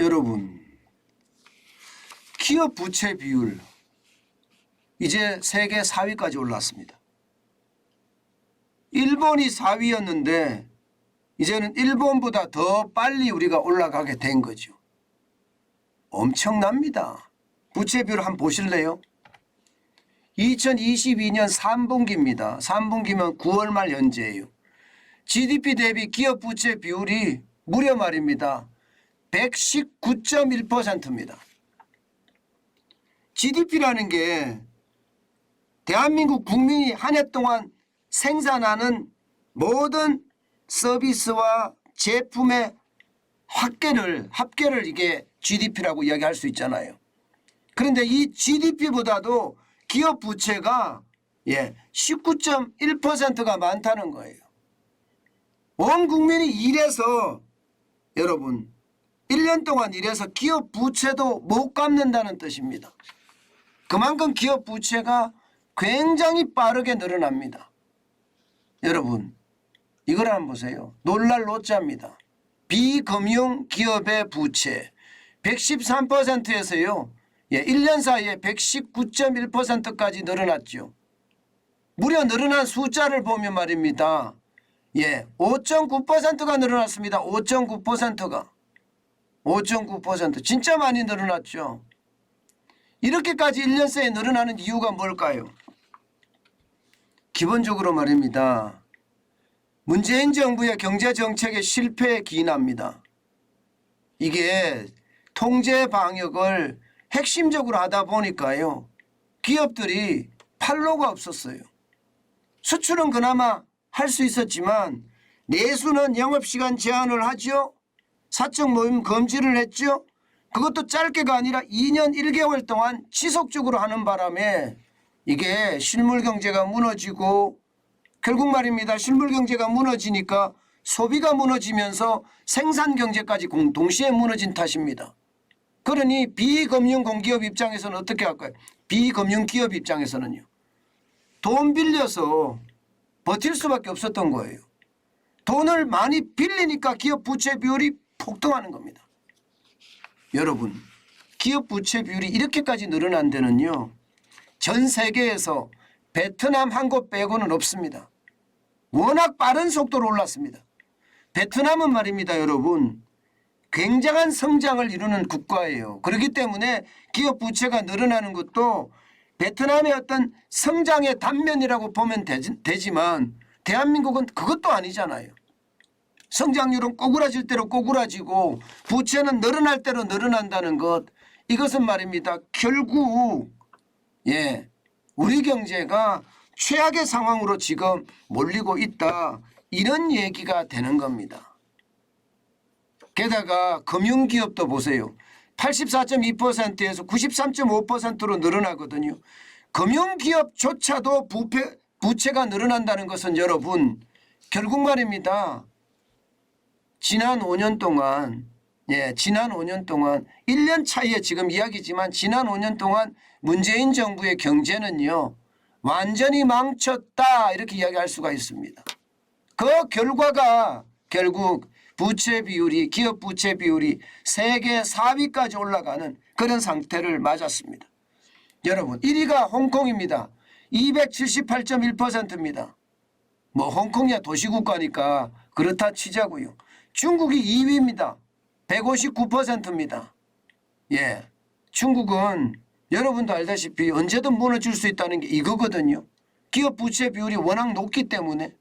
여러분, 기업 부채 비율 이제 세계 4위까지 올랐습니다. 일본이 4위였는데 이제는 일본보다 더 빨리 우리가 올라가게 된 거죠. 엄청납니다. 부채 비율 한번 보실래요? 2022년 3분기입니다. 3분기면 9월 말 현재예요. GDP 대비 기업 부채 비율이 무려 말입니다. 119.1%입니다. GDP라는 게 대한민국 국민이 한 해 동안 생산하는 모든 서비스와 제품의 합계를 이게 GDP라고 이야기할 수 있잖아요. 그런데 이 GDP보다도 기업 부채가 19.1%가 많다는 거예요. 온 국민이 일해서 여러분 1년 동안 일해서 기업 부채도 못 갚는다는 뜻입니다. 그만큼 기업 부채가 굉장히 빠르게 늘어납니다. 여러분 이걸 한번 보세요. 놀랄 노자입니다. 비금융 기업의 부채 113%에서요. 1년 사이에 119.1%까지 늘어났죠. 무려 늘어난 숫자를 보면 말입니다. 5.9%가 늘어났습니다. 5.9%가. 5.9% 진짜 많이 늘어났죠. 이렇게까지 1년 새에 늘어나는 이유가 뭘까요? 기본적으로 말입니다. 문재인 정부의 경제정책의 실패에 기인합니다. 이게 통제 방역을 핵심적으로 하다 보니까요. 기업들이 팔로가 없었어요. 수출은 그나마 할 수 있었지만 내수는 영업시간 제한을 하죠. 사적 모임 금지를 했죠. 그것도 짧게가 아니라 2년 1개월 동안 지속적으로 하는 바람에 이게 실물경제가 무너지고 결국 말입니다. 실물경제가 무너지니까 소비가 무너지면서 생산경제까지 동시에 무너진 탓입니다. 그러니 비금융 공기업 입장에서는 어떻게 할까요? 비금융 기업 입장에서는요. 돈 빌려서 버틸 수밖에 없었던 거예요. 돈을 많이 빌리니까 기업 부채 비율이 폭등하는 겁니다. 여러분 기업 부채 비율이 이렇게까지 늘어난 데는요. 전 세계에서 베트남 한 곳 빼고는 없습니다. 워낙 빠른 속도로 올랐습니다. 베트남은 말입니다. 여러분 굉장한 성장을 이루는 국가예요. 그렇기 때문에 기업 부채가 늘어나는 것도 베트남의 어떤 성장의 단면이라고 보면 되지만 대한민국은 그것도 아니잖아요. 성장률은 꼬꾸라질 대로 꼬꾸라지고 부채는 늘어날 대로 늘어난다는 것, 이것은 말입니다. 결국 우리 경제가 최악의 상황으로 지금 몰리고 있다, 이런 얘기가 되는 겁니다. 게다가 금융기업도 보세요. 84.2%에서 93.5%로 늘어나거든요. 금융기업조차도 부채가 늘어난다는 것은 여러분 결국 말입니다. 지난 5년 동안 1년 차이에 지금 이야기지만 지난 5년 동안 문재인 정부의 경제는요. 완전히 망쳤다, 이렇게 이야기할 수가 있습니다. 그 결과가 결국 부채 비율이, 기업 부채 비율이 세계 4위까지 올라가는 그런 상태를 맞았습니다. 여러분 1위가 홍콩입니다. 278.1%입니다. 뭐 홍콩이야 도시국가니까 그렇다 치자고요. 중국이 2위입니다. 159%입니다. 중국은 여러분도 알다시피 언제든 무너질 수 있다는 게 이거거든요. 기업 부채 비율이 워낙 높기 때문에.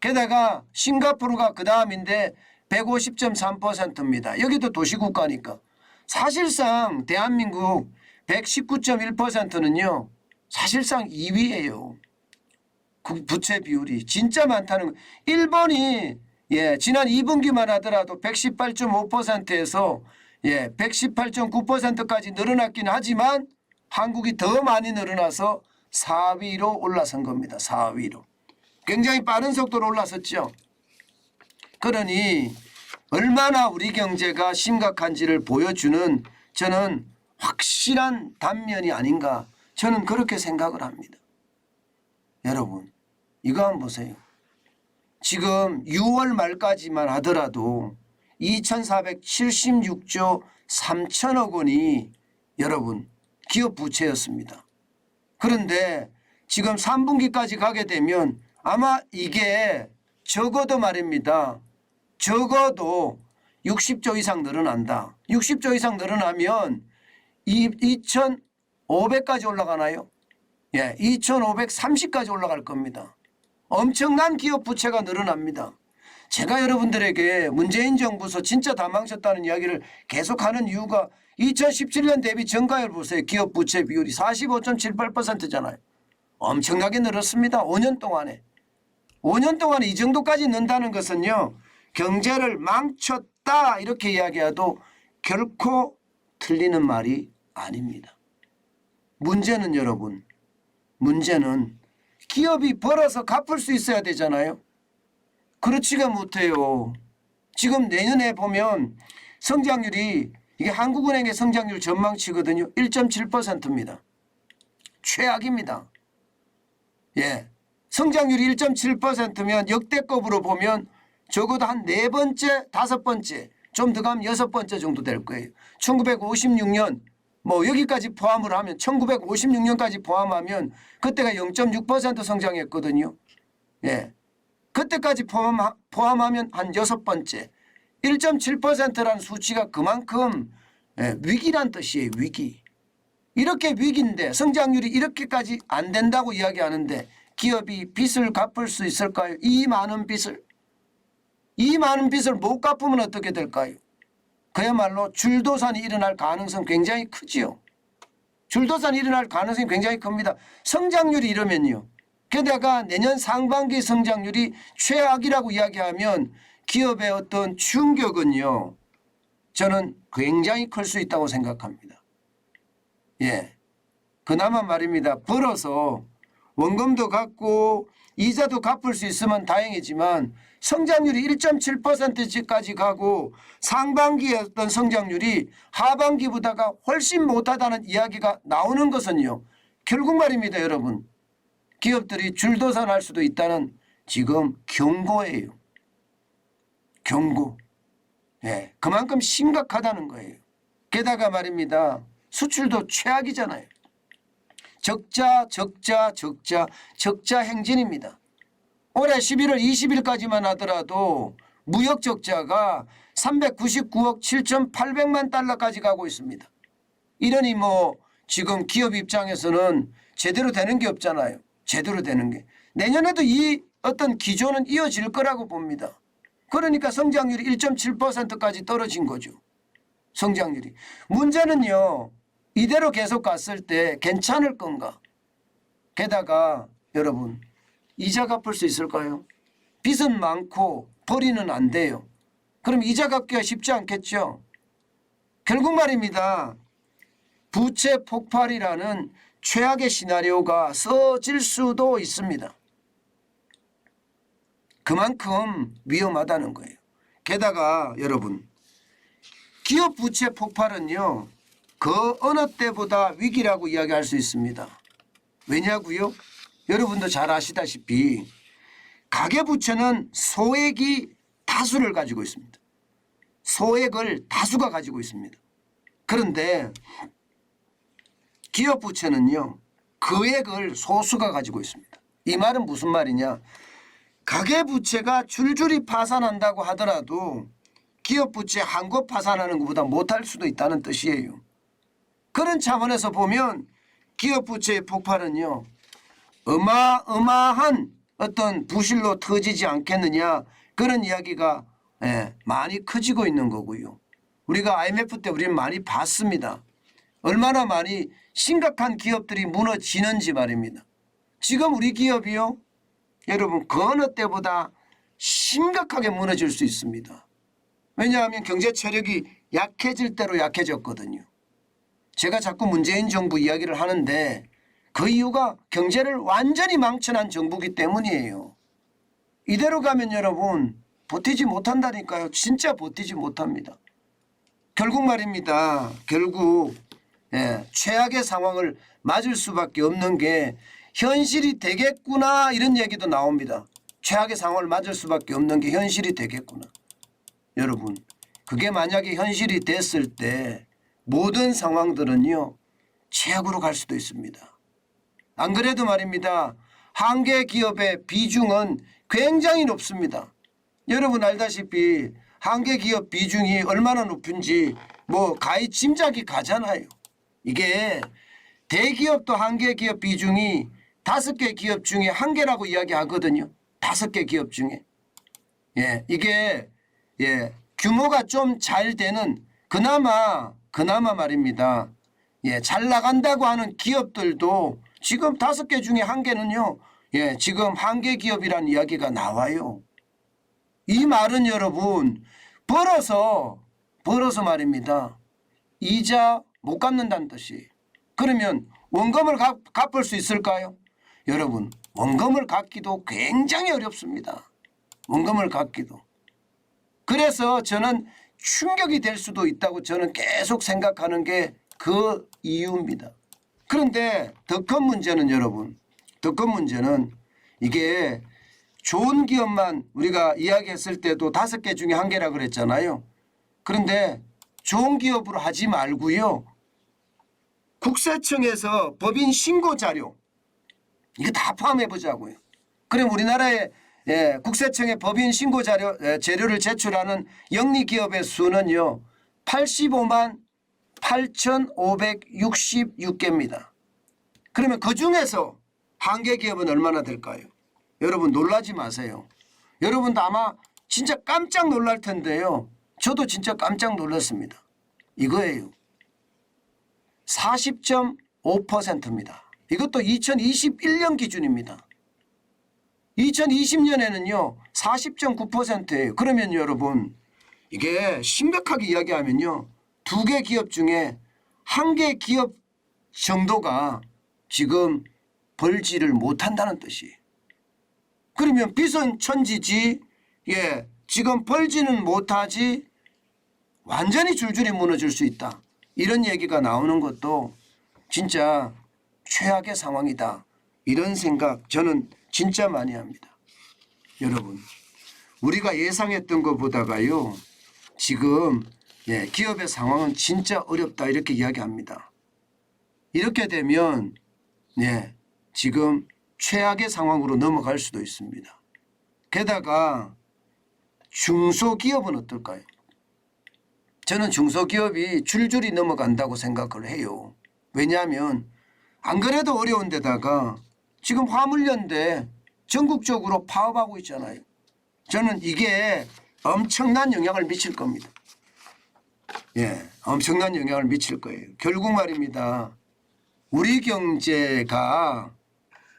게다가 싱가포르가 그 다음인데 150.3%입니다. 여기도 도시국가니까. 사실상 대한민국 119.1%는요. 사실상 2위예요. 부채 비율이 진짜 많다는 거. 일본이 지난 2분기만 하더라도 118.5%에서 118.9%까지 늘어났긴 하지만 한국이 더 많이 늘어나서 4위로 올라선 겁니다. 4위로. 굉장히 빠른 속도로 올라섰죠. 그러니 얼마나 우리 경제가 심각한지를 보여주는 저는 확실한 단면이 아닌가, 저는 그렇게 생각을 합니다. 여러분 이거 한번 보세요. 지금 6월 말까지만 하더라도 2,476조 3천억 원이 여러분 기업 부채였습니다. 그런데 지금 3분기까지 가게 되면 아마 이게 적어도 말입니다. 적어도 60조 이상 늘어난다. 60조 이상 늘어나면 2,500까지 올라가나요? 예, 2,530까지 올라갈 겁니다. 엄청난 기업 부채가 늘어납니다. 제가 여러분들에게 문재인 정부에서 진짜 다 망쳤다는 이야기를 계속하는 이유가 2017년 대비 전가율 보세요. 기업 부채 비율이 45.78%잖아요. 엄청나게 늘었습니다. 5년 동안에. 5년 동안에 이 정도까지 는다는 것은요. 경제를 망쳤다 이렇게 이야기해도 결코 틀리는 말이 아닙니다. 문제는 여러분, 문제는 기업이 벌어서 갚을 수 있어야 되잖아요. 그렇지가 못해요. 지금 내년에 보면 성장률이 이게 한국은행의 성장률 전망치거든요. 1.7%입니다. 최악입니다. 예, 성장률이 1.7%면 역대급으로 보면 적어도 한 4번째, 5번째, 좀 더 가면 6번째 정도 될 거예요. 1956년 뭐 여기까지 포함을 하면 1956년까지 포함하면 그때가 0.6% 성장했거든요. 예, 그때까지 포함하면 한 6번째. 1.7%라는 수치가 그만큼 위기란 뜻이에요. 위기. 이렇게 위기인데 성장률이 이렇게까지 안 된다고 이야기하는데 기업이 빚을 갚을 수 있을까요? 이 많은 빚을 못 갚으면 어떻게 될까요? 그야말로 줄도산이 일어날 가능성 굉장히 크지요. 줄도산이 일어날 가능성이 굉장히 큽니다. 성장률이 이러면요. 게다가 내년 상반기 성장률이 최악이라고 이야기하면 기업의 어떤 충격은요. 저는 굉장히 클 수 있다고 생각합니다. 예, 그나마 말입니다. 벌어서 원금도 갚고 이자도 갚을 수 있으면 다행이지만 성장률이 1.7%까지 가고 상반기의 어떤 성장률이 하반기보다가 훨씬 못하다는 이야기가 나오는 것은요. 결국 말입니다. 여러분. 기업들이 줄도산할 수도 있다는 지금 경고예요. 경고. 예, 그만큼 심각하다는 거예요. 게다가 말입니다. 수출도 최악이잖아요. 적자 행진입니다. 올해 11월 20일까지만 하더라도 무역 적자가 399억 7,800만 달러까지 가고 있습니다. 이러니 뭐 지금 기업 입장에서는 제대로 되는 게 없잖아요. 제대로 되는 게. 내년에도 이 어떤 기조는 이어질 거라고 봅니다. 그러니까 성장률이 1.7%까지 떨어진 거죠. 성장률이. 문제는요. 이대로 계속 갔을 때 괜찮을 건가? 게다가 여러분 이자 갚을 수 있을까요? 빚은 많고 벌이는 안 돼요. 그럼 이자 갚기가 쉽지 않겠죠. 결국 말입니다. 부채 폭발이라는 최악의 시나리오가 써질 수도 있습니다. 그만큼 위험하다는 거예요. 게다가 여러분 기업 부채 폭발은요. 그 어느 때보다 위기라고 이야기할 수 있습니다. 왜냐고요? 여러분도 잘 아시다시피 가계부채는 소액이 다수를 가지고 있습니다. 소액을 다수가 가지고 있습니다. 그런데 기업부채는요. 거액을 소수가 가지고 있습니다. 이 말은 무슨 말이냐. 가계부채가 줄줄이 파산한다고 하더라도 기업부채 한 곳 파산하는 것보다 못할 수도 있다는 뜻이에요. 그런 차원에서 보면 기업부채의 폭발은요. 어마어마한 어떤 부실로 터지지 않겠느냐 그런 이야기가 많이 커지고 있는 거고요. 우리가 IMF 때 우리는 많이 봤습니다. 얼마나 많이 심각한 기업들이 무너지는지 말입니다. 지금 우리 기업이요. 여러분 그 어느 때보다 심각하게 무너질 수 있습니다. 왜냐하면 경제 체력이 약해질 대로 약해졌거든요. 제가 자꾸 문재인 정부 이야기를 하는데 그 이유가 경제를 완전히 망쳐난 정부이기 때문이에요. 이대로 가면 여러분 버티지 못한다니까요. 진짜 버티지 못합니다. 결국 말입니다. 결국 최악의 상황을 맞을 수밖에 없는 게 현실이 되겠구나 이런 얘기도 나옵니다. 최악의 상황을 맞을 수밖에 없는 게 현실이 되겠구나. 여러분 그게 만약에 현실이 됐을 때 모든 상황들은요 최악으로 갈 수도 있습니다. 안 그래도 말입니다. 한계 기업의 비중은 굉장히 높습니다. 여러분 알다시피 한계 기업 비중이 얼마나 높은지 뭐 가히 짐작이 가잖아요. 이게 대기업도 한계 기업 비중이 5개 기업 중에 1개라고 이야기하거든요. 5개 기업 중에. 예, 이게 예, 규모가 좀 잘 되는 그나마 말입니다. 예, 잘 나간다고 하는 기업들도 지금 5개 중에 1개는요. 예, 지금 한계 기업이라는 이야기가 나와요. 이 말은 여러분 벌어서 말입니다. 이자 못 갚는다는 뜻이. 그러면 원금을 갚을 수 있을까요? 여러분 원금을 갚기도 굉장히 어렵습니다. 원금을 갚기도. 그래서 저는 충격이 될 수도 있다고 저는 계속 생각하는 게 그 이유입니다. 그런데 더 큰 문제는 여러분, 더 큰 문제는 이게 좋은 기업만 우리가 이야기했을 때도 5개 중에 1개라 그랬잖아요. 그런데 좋은 기업으로 하지 말고요. 국세청에서 법인 신고 자료 이거 다 포함해 보자고요. 그럼 우리나라의 국세청의 법인 신고 자료를 제출하는 영리기업의 수는요. 85만 8,566개입니다. 그러면 그중에서 한계 기업은 얼마나 될까요? 여러분 놀라지 마세요. 여러분도 아마 진짜 깜짝 놀랄 텐데요. 저도 진짜 깜짝 놀랐습니다. 이거예요. 40.5%입니다. 이것도 2021년 기준입니다. 2020년에는요 40.9%예요. 그러면 여러분 이게 심각하게 이야기하면요 2개 기업 중에 1개 기업 정도가 지금 벌지를 못한다는 뜻이에요. 그러면 빚은 천지지 예 지금 벌지는 못하지 완전히 줄줄이 무너질 수 있다. 이런 얘기가 나오는 것도 진짜 최악의 상황이다. 이런 생각 저는 진짜 많이 합니다. 여러분 우리가 예상했던 것보다가요 지금 기업의 상황은 진짜 어렵다 이렇게 이야기합니다. 이렇게 되면 지금 최악의 상황으로 넘어갈 수도 있습니다. 게다가 중소기업은 어떨까요? 저는 중소기업이 줄줄이 넘어간다고 생각을 해요. 왜냐하면 안 그래도 어려운 데다가 지금 화물연대 전국적으로 파업하고 있잖아요. 저는 이게 엄청난 영향을 미칠 겁니다. 예, 엄청난 영향을 미칠 거예요. 결국 말입니다. 우리 경제가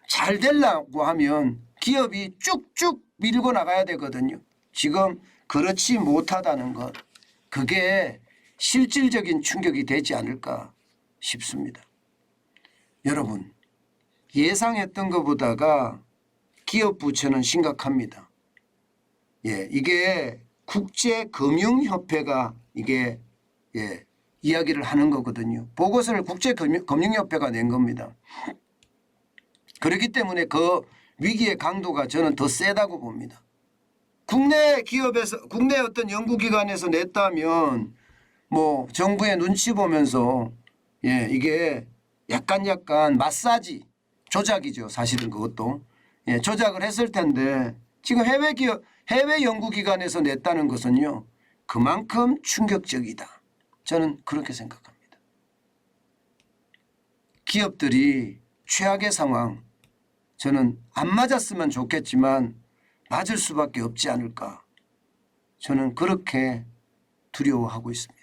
잘 되려고 하면 기업이 쭉쭉 밀고 나가야 되거든요. 지금 그렇지 못하다는 것. 그게 실질적인 충격이 되지 않을까 싶습니다. 여러분 예상했던 것보다가 기업 부채는 심각합니다. 예, 이게 국제금융협회가 이게 이야기를 하는 거거든요. 보고서를 국제금융협회가 낸 겁니다. 그렇기 때문에 그 위기의 강도가 저는 더 세다고 봅니다. 국내 기업에서 국내 어떤 연구기관에서 냈다면 뭐 정부의 눈치 보면서 이게 약간 마사지 조작이죠. 사실은 그것도 조작을 했을 텐데 지금 해외 연구기관에서 냈다는 것은요 그만큼 충격적이다. 저는 그렇게 생각합니다. 기업들이 최악의 상황 저는 안 맞았으면 좋겠지만 맞을 수밖에 없지 않을까. 저는 그렇게 두려워하고 있습니다.